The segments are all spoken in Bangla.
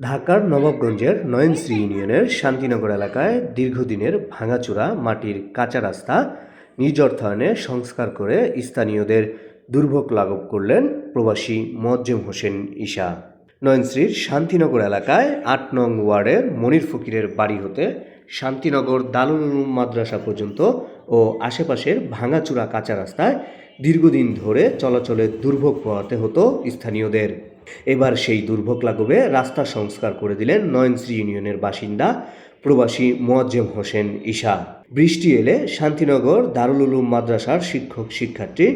ঢাকার নবাবগঞ্জের নয়নশ্রী ইউনিয়নের শান্তিনগর এলাকায় দীর্ঘদিনের ভাঙাচোরা মাটির কাঁচা রাস্তা নিজ অর্থায়নে সংস্কার করে স্থানীয়দের দুর্ভোগ লাঘব করলেন প্রবাসী মোয়াজ্জেম হোসেন ঈশা। নয়নশ্রীর শান্তিনগর এলাকায় ৮ নং ওয়ার্ডের মনির ফকিরের বাড়ি হতে শান্তিনগর দারুল উলুম মাদ্রাসা পর্যন্ত ও আশেপাশের ভাঙাচোরা কাঁচা রাস্তায় দীর্ঘদিন ধরে চলাচলের দুর্ভোগ পোহাতে হতো স্থানীয়দের। এবার সেই দুর্ভোগ লাঘবে রাস্তা সংস্কার করে দিলেন নয়নশ্রী ইউনিয়নের বাসিন্দা প্রবাসী মোয়াজ্জেম হোসেন ঈশা। বৃষ্টি এলে শান্তিনগর দারুল উলুম মাদ্রাসার শিক্ষক শিক্ষার্থী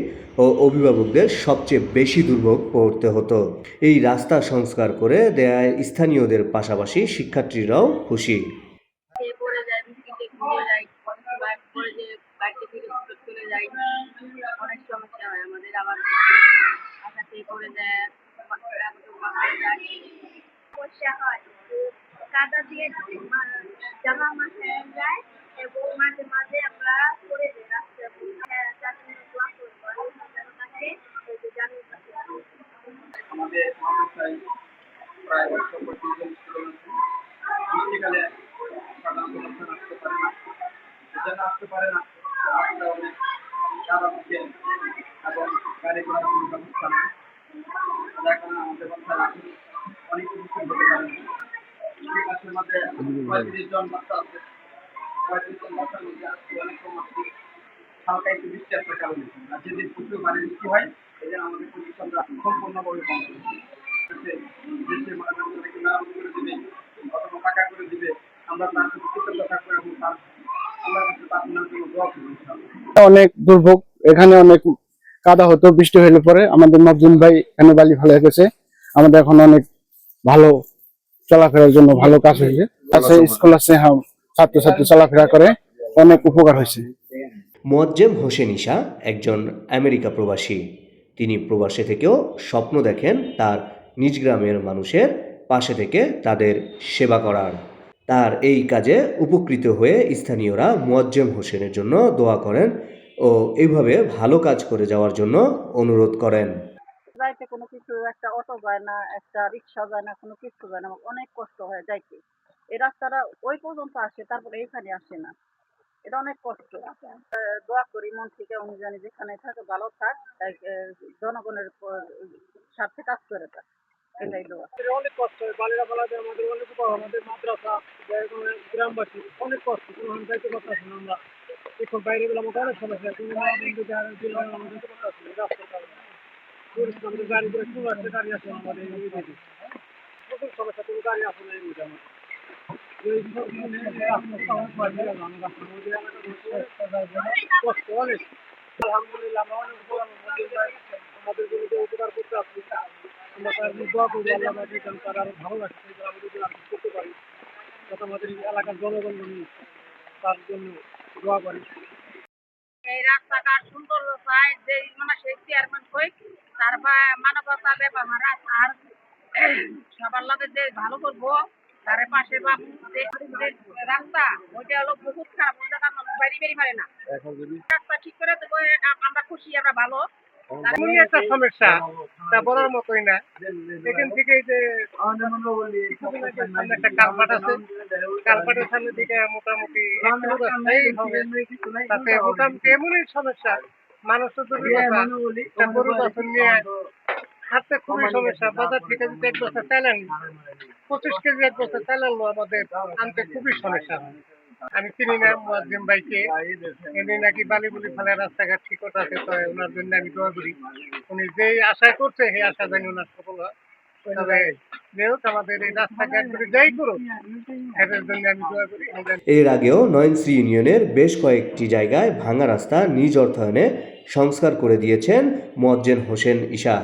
ও অভিভাবকদের সবচেয়ে বেশি দুর্ভোগ পড়তে হতো। এই রাস্তা সংস্কার করে দেয়ায় স্থানীয়দের পাশাপাশি শিক্ষার্থীরাও খুশি। অনেক সমস্যা হয় আমাদের, আবার পড়ে যায়, সমস্যা হয়, কাদা দিয়ে জামা মাঠে যায় এবং মাঝে মাঝে আমরা পড়ে যাই রাস্তায়। আমাদের মাদ্রাসায় প্রায় ১০০ বৃষ্টিকালে সাধারণত আসতে পারে না, যেন আসতে পারে না, রাস্তা অনেক খারাপ হচ্ছে এবং গাড়ি ঘোড়ার কোনো ব্যবস্থা নেই। যার কারণে আমাদের বাচ্চারা অনেক কিছু হতে পারে না। ক্লাসের মধ্যে ৩৫ জন বাচ্চা আছে, ৩৫ জন বাচ্চার মধ্যে আজকে অনেক কম আসছে, হালকা একটু বৃষ্টি আসার কারণে। আর যেদিন প্রচুর ভারী বৃষ্টি হয় সেদিন আমাদের পরিবেশনটা সম্পূর্ণভাবে বন্ধ হচ্ছে। দেশের মানুষদেরকে মেরামত করে দিবে অথবা টাকা করে দিবে, আমরা তার সাথে কৃতজ্ঞ থাকবো এবং তার আল্লাহর কাছে প্রার্থনার জন্য দোয়া করবো। অনেক দুর্ভোগ, এখানে অনেক কাদা হতো বৃষ্টি হলে পরে। আমাদের মফজিল ভাই এখানে বালি ভালো হয়ে গেছে, আমাদের এখন অনেক ভালো চলাফেরার জন্য ভালো কাজ হয়েছে। স্কুল আছে, হ্যাঁ, ছাত্রছাত্রী চলাফেরা করে, অনেক উপকার হয়েছে। মোয়াজ্জেম হোসেন ঈশা একজন আমেরিকা প্রবাসী। তিনি প্রবাসে থেকেও স্বপ্ন দেখেন তার নিজ গ্রামের মানুষের পাশে থেকে তাদের সেবা করার। তার এই কাজে উপকৃত হয়ে স্থানীয়রা মোয়াজ্জেম হোসেনের জন্য দোয়া করেন ও এইভাবে ভালো কাজ করে যাওয়ার জন্য অনুরোধ করেন। যাইতে কোনো কিছু, একটা অটো যায় না, একটা রিক্সা যায় না, কোনো কিছু যায় না, অনেক কষ্ট হয় যাইতে। এই রাস্তাটা ওই পর্যন্ত আসে, তারপরে এখানে আসে না, এটা অনেক কষ্ট। দোয়া করি মন থেকে, উনি জানি যেখানে থাকে ভালো থাক, জনগণের স্বার্থে কাজ করে থাক, এটাই দোয়া। অনেক কষ্ট হয়, বালিরা ফালাতে আমাদের অনেক উপকার, আমাদের মাদ্রাসা গ্রামবাসী অনেক কষ্ট, কোনো যাইতে পারতেছি না আমরা। এখন বাইরে গেলে আমাদের অনেক সমস্যা, কিন্তু আমাদের রাস্তার কারণে আমাদের গাড়ি করে শুরু আসছে, গাড়ি আসে আমাদের প্রচুর সমস্যা, কোনো গাড়ি আসে না এই রোডে আমাদের। কষ্ট অনেক, আলহামদুলিল্লাহ আমরা অনেক আমাদের জন্য উপকার করতে আসছি, আমরা তার দোয়া করবো আল্লাহ তারা আরো ভালো লাগছে, আমাদের জন্য করতে পারি, যাতে আমাদের এলাকার জনগণ তার জন্য দোয়া করি। এই রাস্তাঘাট সুন্দর হয়, যে মানে সেই চেয়ারম্যান হই তার মানবতা ব্যবহার আর সবার লগে যে ভালো করবো, তার পাশে বা রাস্তা ওইটা হলো বহুত খারাপ, ওই জায়গা মানুষ বাড়ি বেরি পারে না। রাস্তা ঠিক করে দেবো, আমরা খুশি, আমরা ভালো। এমনই একটা সমস্যা, তা বলার মতোই না। এখান থেকে যে একটা কালপাট আছে, কালপাটের সামনে দিকে মোটামুটি তাতে মোটামুটি এমনই সমস্যা, মানুষ তো গরু বাছুর নিয়ে হাঁটতে খুবই সমস্যা। বাজার থেকে যদি এক বস্তা চাল আনি, 25 কেজি এক বস্তা চাল আনলো আমাদের আনতে খুবই সমস্যা হয়। আমি চিনি না মোয়াজ্জেম ভাইকে, উনি নাকি বালি বুলি ফেলে রাস্তাঘাট ঠিক করতে আছে, তো ওনার জন্য আমি দোয়া করি। উনি যেই আশা করছে সেই আশা জানি ওনার সফল হয়। তবে যেহেতু আমাদের এই রাস্তাঘাট গুলি যাই করুক, এদের জন্য আমি দোয়া করি। এর আগেও নয়নশ্রী ইউনিয়নের বেশ কয়েকটি জায়গায় ভাঙা রাস্তা নিজ অর্থায়নে সংস্কার করে দিয়েছেন মোয়াজ্জেম হোসেন ঈশা।